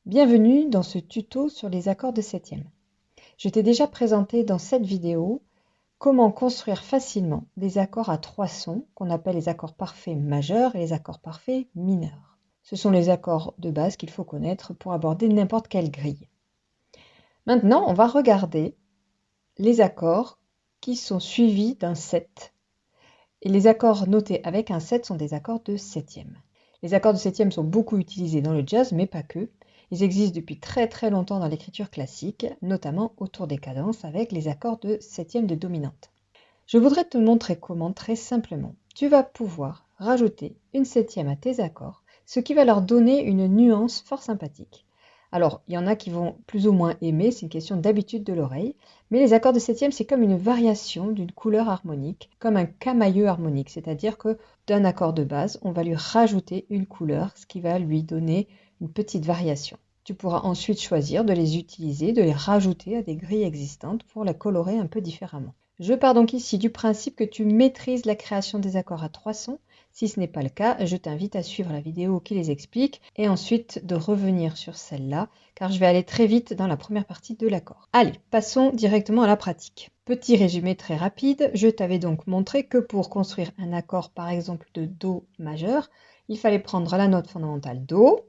Bienvenue dans ce tuto sur les accords de septième. Je t'ai déjà présenté dans cette vidéo comment construire facilement des accords à trois sons qu'on appelle les accords parfaits majeurs et les accords parfaits mineurs. Ce sont les accords de base qu'il faut connaître pour aborder n'importe quelle grille. Maintenant, on va regarder les accords qui sont suivis d'un 7. Et les accords notés avec un 7 sont des accords de septième. Les accords de septième sont beaucoup utilisés dans le jazz, mais pas que. Ils existent depuis très longtemps dans l'écriture classique, notamment autour des cadences avec les accords de septième de dominante. Je voudrais te montrer comment, très simplement, tu vas pouvoir rajouter une septième à tes accords, ce qui va leur donner une nuance fort sympathique. Alors, il y en a qui vont plus ou moins aimer, c'est une question d'habitude de l'oreille, mais les accords de septième, c'est comme une variation d'une couleur harmonique, comme un camailleux harmonique, c'est-à-dire que d'un accord de base, on va lui rajouter une couleur, ce qui va lui donner une petite variation. Tu pourras ensuite choisir de les utiliser, de les rajouter à des grilles existantes pour la colorer un peu différemment. Je pars donc ici du principe que tu maîtrises la création des accords à trois sons. Si ce n'est pas le cas, je t'invite à suivre la vidéo qui les explique et ensuite de revenir sur celle-là, car je vais aller très vite dans la première partie de l'accord. Allez, passons directement à la pratique. Petit résumé très rapide, je t'avais donc montré que pour construire un accord par exemple de Do majeur, il fallait prendre la note fondamentale Do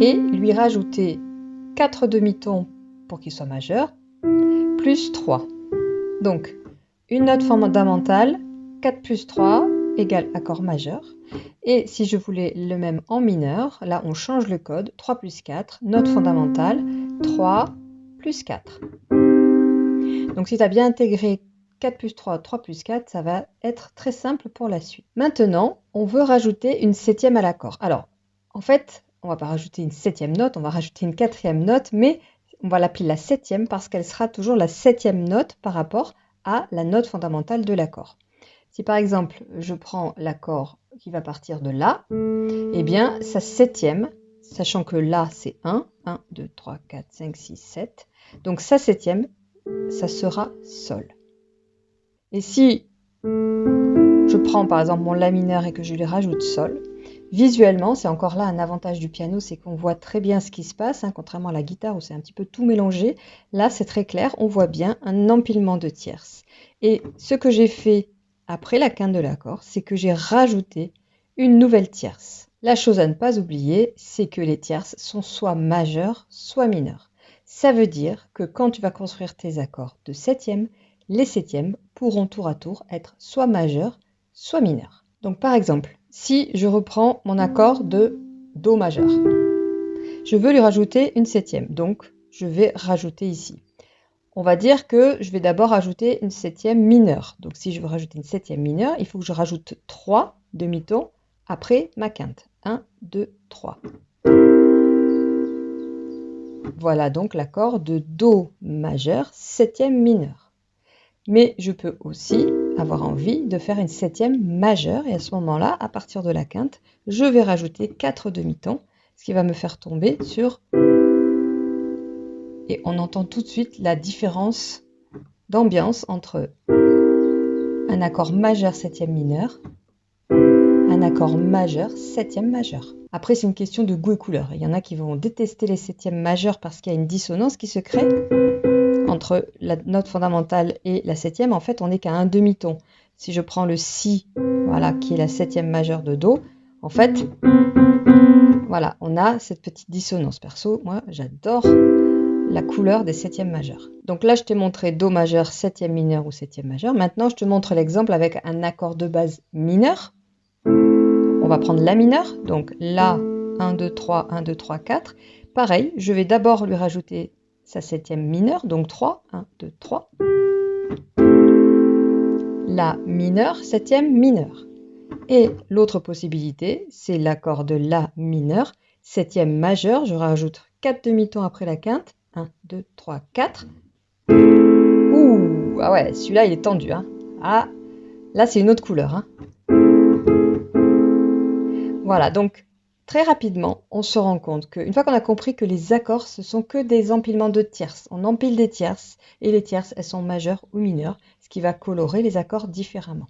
et lui rajouter 4 demi-tons pour qu'il soit majeur, plus 3. Donc, une note fondamentale, 4 plus 3 égale accord majeur. Et si je voulais le même en mineur, là on change le code, 3 plus 4, note fondamentale, 3 plus 4. Donc si tu as bien intégré 4 plus 3, 3 plus 4, ça va être très simple pour la suite. Maintenant, on veut rajouter une septième à l'accord. Alors, en fait, on ne va pas rajouter une septième note, on va rajouter une quatrième note, mais on va l'appeler la septième parce qu'elle sera toujours la septième note par rapport à la note fondamentale de l'accord. Si par exemple, je prends l'accord qui va partir de La, eh bien, sa septième, sachant que La c'est 1, 2, 3, 4, 5, 6, 7, donc sa septième, ça sera Sol. Et si je prends par exemple mon La mineur et que je lui rajoute Sol, visuellement, c'est encore là un avantage du piano, c'est qu'on voit très bien ce qui se passe, contrairement à la guitare où c'est un petit peu tout mélangé. Là, c'est très clair, on voit bien un empilement de tierces. Et ce que j'ai fait après la quinte de l'accord, c'est que j'ai rajouté une nouvelle tierce. La chose à ne pas oublier, c'est que les tierces sont soit majeures, soit mineures. Ça veut dire que quand tu vas construire tes accords de septième, les septièmes pourront tour à tour être soit majeurs, soit mineurs. Donc par exemple, si je reprends mon accord de Do majeur, je veux lui rajouter une septième, donc je vais rajouter ici. On va dire que je vais d'abord rajouter une septième mineure. Donc si je veux rajouter une septième mineure, il faut que je rajoute 3 demi-tons après ma quinte. 1, 2, 3. Voilà donc l'accord de Do majeur, septième mineure. Mais je peux aussi avoir envie de faire une septième majeure et à ce moment-là, à partir de la quinte, je vais rajouter 4 demi-tons, ce qui va me faire tomber sur... Et on entend tout de suite la différence d'ambiance entre un accord majeur septième mineur, un accord majeur septième majeur. Après, c'est une question de goût et couleur. Il y en a qui vont détester les septièmes majeurs parce qu'il y a une dissonance qui se crée entre la note fondamentale et la septième. En fait, on n'est qu'à un demi-ton. Si je prends le Si, voilà, qui est la septième majeure de Do, en fait, voilà, on a cette petite dissonance. Perso, moi, j'adore la couleur des septièmes majeurs. Donc là, je t'ai montré Do majeur, septième mineur ou septième majeur. Maintenant, je te montre l'exemple avec un accord de base mineur. On va prendre La mineur, donc La, 1, 2, 3, 1, 2, 3, 4. Pareil, je vais d'abord lui rajouter sa septième mineure, donc 3, 1, 2, 3. La mineur, septième mineure. Et l'autre possibilité, c'est l'accord de La mineur, septième majeur, je rajoute 4 demi-tons après la quinte, 1, 2, 3, 4. Ouh, ah ouais, celui-là il est tendu, hein. Ah, là c'est une autre couleur, hein. Voilà, donc très rapidement, on se rend compte qu'une fois qu'on a compris que les accords, ce sont que des empilements de tierces, on empile des tierces, et les tierces, elles sont majeures ou mineures, ce qui va colorer les accords différemment.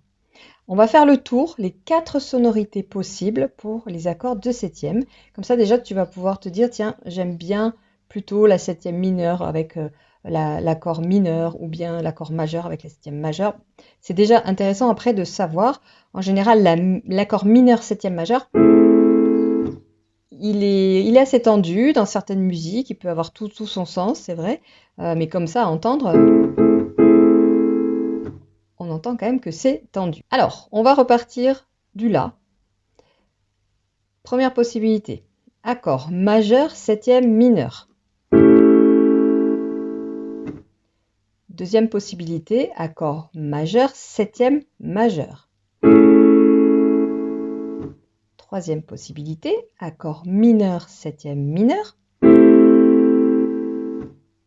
On va faire le tour, les 4 sonorités possibles pour les accords de septième. Comme ça, déjà, tu vas pouvoir te dire, tiens, j'aime bien plutôt la septième mineure avec l'accord mineur ou bien l'accord majeur avec la septième majeure. C'est déjà intéressant après de savoir, en général, l'accord mineur septième majeur, il est assez tendu dans certaines musiques, il peut avoir tout son sens, c'est vrai, mais comme ça, à entendre, on entend quand même que c'est tendu. Alors, on va repartir du La. Première possibilité, accord majeur septième mineur. Deuxième possibilité, accord majeur septième majeur. Troisième possibilité, accord mineur septième mineur.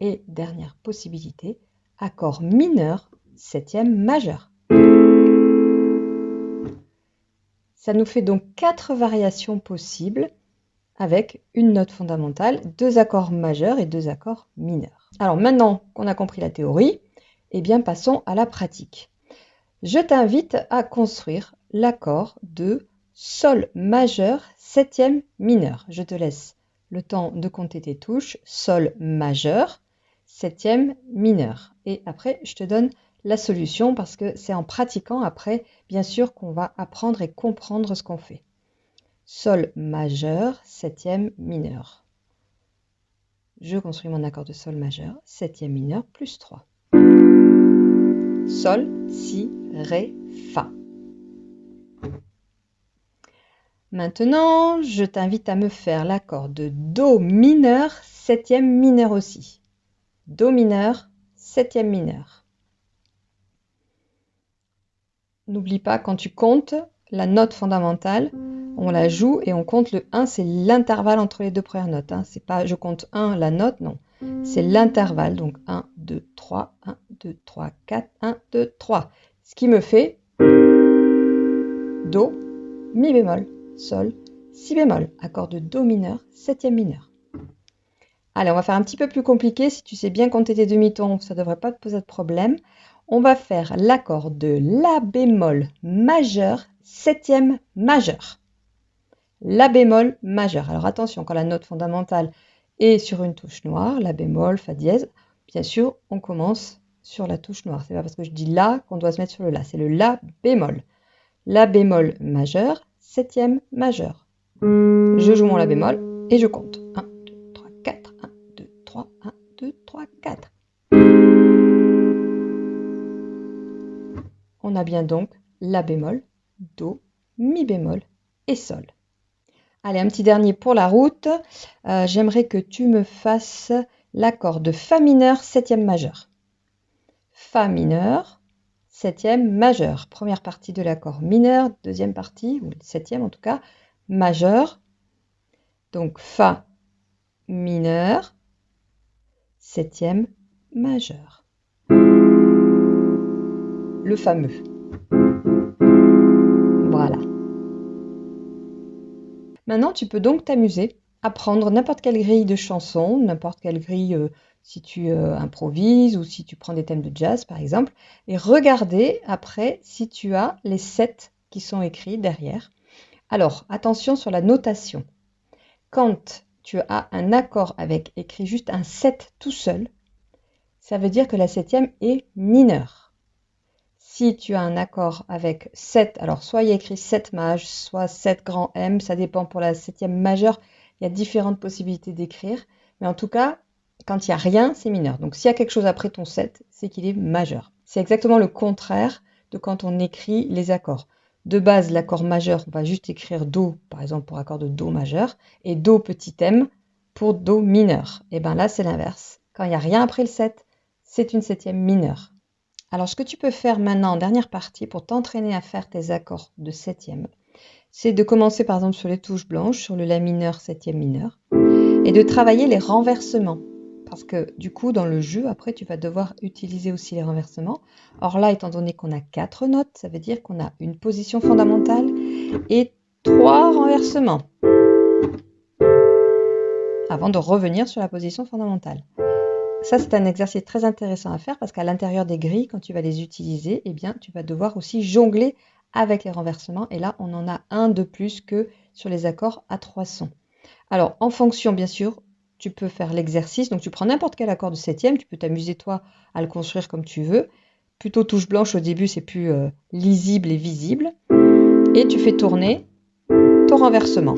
Et dernière possibilité, accord mineur septième majeur. Ça nous fait donc 4 variations possibles avec une note fondamentale, 2 accords majeurs et 2 accords mineurs. Alors maintenant qu'on a compris la théorie, eh bien passons à la pratique. Je t'invite à construire l'accord de Sol majeur septième mineur. Je te laisse le temps de compter tes touches. Sol majeur, septième mineur. Et après, je te donne la solution parce que c'est en pratiquant après, bien sûr, qu'on va apprendre et comprendre ce qu'on fait. Sol majeur, septième mineur. Je construis mon accord de Sol majeur, septième mineur, plus 3. Sol, Si, Ré, Fa. Maintenant, je t'invite à me faire l'accord de Do mineur, septième mineur aussi. Do mineur, septième mineur. N'oublie pas, quand tu comptes la note fondamentale, on la joue et on compte le 1, c'est l'intervalle entre les deux premières notes. Hein. C'est pas je compte 1, la note, non. C'est l'intervalle, donc 1, 2, 3, 1, 2, 3, 4, 1, 2, 3. Ce qui me fait Do, Mi bémol, Sol, Si bémol, accord de Do mineur, septième mineur. Allez, on va faire un petit peu plus compliqué. Si tu sais bien compter tes demi-tons, ça ne devrait pas te poser de problème. On va faire l'accord de La bémol majeur, septième majeur. La bémol majeur. Alors attention, quand la note fondamentale est sur une touche noire, La bémol, Fa dièse, bien sûr, on commence sur la touche noire. C'est pas parce que je dis La qu'on doit se mettre sur le La, c'est le La bémol. La bémol majeur, septième majeur. Je joue mon La bémol et je compte. 1, 2, 3, 4, 1, 2, 3, 1, 2, 3, 4. On a bien donc La bémol, Do, Mi bémol et Sol. Allez, un petit dernier pour la route. J'aimerais que tu me fasses l'accord de Fa mineur, septième majeur. Fa mineur, septième majeur. Première partie de l'accord mineur, deuxième partie, ou septième en tout cas, majeur. Donc Fa mineur, septième majeur. Le fameux. Voilà. Maintenant, tu peux donc t'amuser à prendre n'importe quelle grille de chansons, n'importe quelle grille si tu improvises ou si tu prends des thèmes de jazz par exemple, et regarder après si tu as les 7 qui sont écrits derrière. Alors, attention sur la notation. Quand tu as un accord avec écrit juste un 7 tout seul, ça veut dire que la septième est mineure. Si tu as un accord avec 7, alors soit il y a écrit 7 maj, soit 7 grand M, ça dépend pour la septième majeure, il y a différentes possibilités d'écrire, mais en tout cas, quand il n'y a rien, c'est mineur. Donc s'il y a quelque chose après ton 7, c'est qu'il est majeur. C'est exactement le contraire de quand on écrit les accords. De base, l'accord majeur, on va juste écrire Do, par exemple pour accord de Do majeur, et Do petit m pour Do mineur. Et bien là, c'est l'inverse. Quand il n'y a rien après le 7, c'est une septième mineure. Alors, ce que tu peux faire maintenant en dernière partie pour t'entraîner à faire tes accords de septième, c'est de commencer par exemple sur les touches blanches, sur le La mineur, septième mineur, et de travailler les renversements. Parce que du coup, dans le jeu, après, tu vas devoir utiliser aussi les renversements. Or là, étant donné qu'on a 4 notes, ça veut dire qu'on a une position fondamentale et 3 renversements. Avant de revenir sur la position fondamentale. Ça, c'est un exercice très intéressant à faire parce qu'à l'intérieur des grilles, quand tu vas les utiliser, eh bien, tu vas devoir aussi jongler avec les renversements. Et là, on en a un de plus que sur les accords à 3 sons. Alors, en fonction, bien sûr, tu peux faire l'exercice. Donc, tu prends n'importe quel accord de septième. Tu peux t'amuser, toi, à le construire comme tu veux. Plutôt touche blanche au début, c'est plus lisible et visible. Et tu fais tourner ton renversement.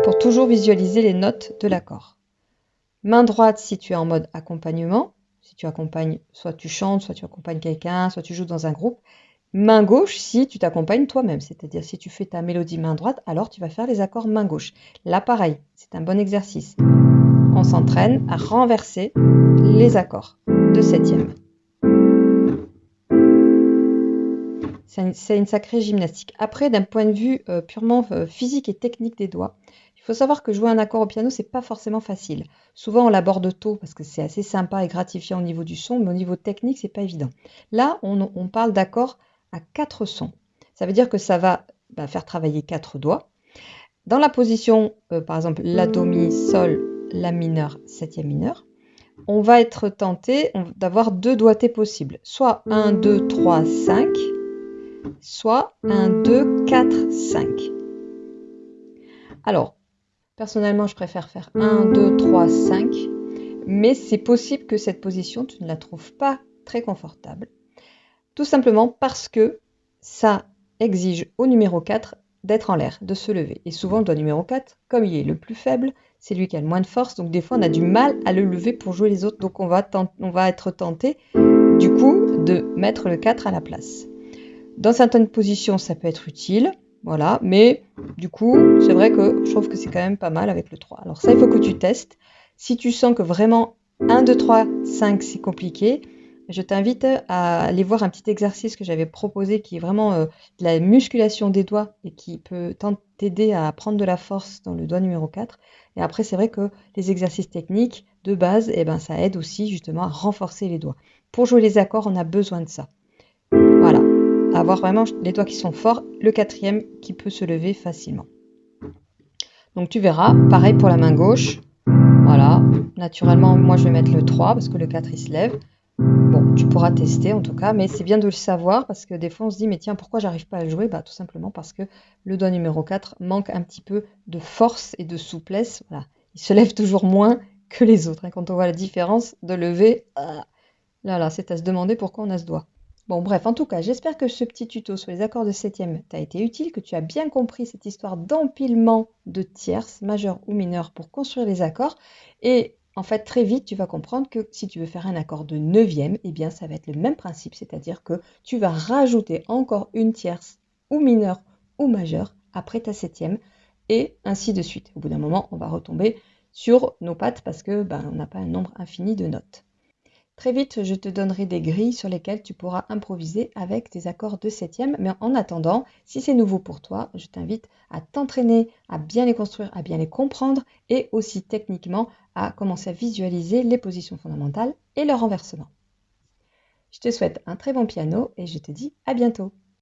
Pour toujours visualiser les notes de l'accord. Main droite si tu es en mode accompagnement. Si tu accompagnes, soit tu chantes, soit tu accompagnes quelqu'un, soit tu joues dans un groupe. Main gauche si tu t'accompagnes toi-même, c'est-à-dire si tu fais ta mélodie main droite, alors tu vas faire les accords main gauche. Là pareil, c'est un bon exercice. On s'entraîne à renverser les accords de septième. C'est une sacrée gymnastique. Après, d'un point de vue purement physique et technique des doigts, il faut savoir que jouer un accord au piano, c'est pas forcément facile. Souvent, on l'aborde tôt parce que c'est assez sympa et gratifiant au niveau du son, mais au niveau technique, c'est pas évident. Là, on parle d'accords à 4 sons. Ça veut dire que ça va faire travailler 4 doigts. Dans la position, par exemple, la do, mi, sol, la mineur, septième mineur, on va être tenté d'avoir 2 doigtés possibles. Soit 1, 2, 3, 5, soit 1, 2, 4, 5. Alors, personnellement, je préfère faire 1, 2, 3, 5, mais c'est possible que cette position, tu ne la trouves pas très confortable. Tout simplement parce que ça exige au numéro 4 d'être en l'air, de se lever. Et souvent, le doigt numéro 4, comme il est le plus faible, c'est lui qui a le moins de force. Donc des fois, on a du mal à le lever pour jouer les autres. Donc on va être tenté, du coup, de mettre le 4 à la place. Dans certaines positions, ça peut être utile. Voilà, mais du coup, c'est vrai que je trouve que c'est quand même pas mal avec le 3. Alors ça, il faut que tu testes. Si tu sens que vraiment 1, 2, 3, 5, c'est compliqué, je t'invite à aller voir un petit exercice que j'avais proposé qui est vraiment de la musculation des doigts et qui peut t'aider à prendre de la force dans le doigt numéro 4. Et après, c'est vrai que les exercices techniques de base, ça aide aussi justement à renforcer les doigts. Pour jouer les accords, on a besoin de ça. Voilà, avoir vraiment les doigts qui sont forts, le quatrième qui peut se lever facilement. Donc tu verras, pareil pour la main gauche. Voilà, naturellement, moi je vais mettre le 3 parce que le 4 il se lève. Bon, tu pourras tester en tout cas, mais c'est bien de le savoir parce que des fois on se dit, mais tiens, pourquoi j'arrive pas à le jouer? Tout simplement parce que le doigt numéro 4 manque un petit peu de force et de souplesse. Voilà, il se lève toujours moins que les autres. Quand on voit la différence de lever, là, c'est à se demander pourquoi on a ce doigt. Bon, bref, en tout cas, j'espère que ce petit tuto sur les accords de septième t'a été utile, que tu as bien compris cette histoire d'empilement de tierces, majeures ou mineures, pour construire les accords. Et en fait, très vite, tu vas comprendre que si tu veux faire un accord de neuvième, eh bien, ça va être le même principe, c'est-à-dire que tu vas rajouter encore une tierce ou mineure ou majeure après ta septième, et ainsi de suite. Au bout d'un moment, on va retomber sur nos pattes parce que on n'a pas un nombre infini de notes. Très vite, je te donnerai des grilles sur lesquelles tu pourras improviser avec tes accords de septième. Mais en attendant, si c'est nouveau pour toi, je t'invite à t'entraîner, à bien les construire, à bien les comprendre et aussi techniquement à commencer à visualiser les positions fondamentales et leur renversement. Je te souhaite un très bon piano et je te dis à bientôt.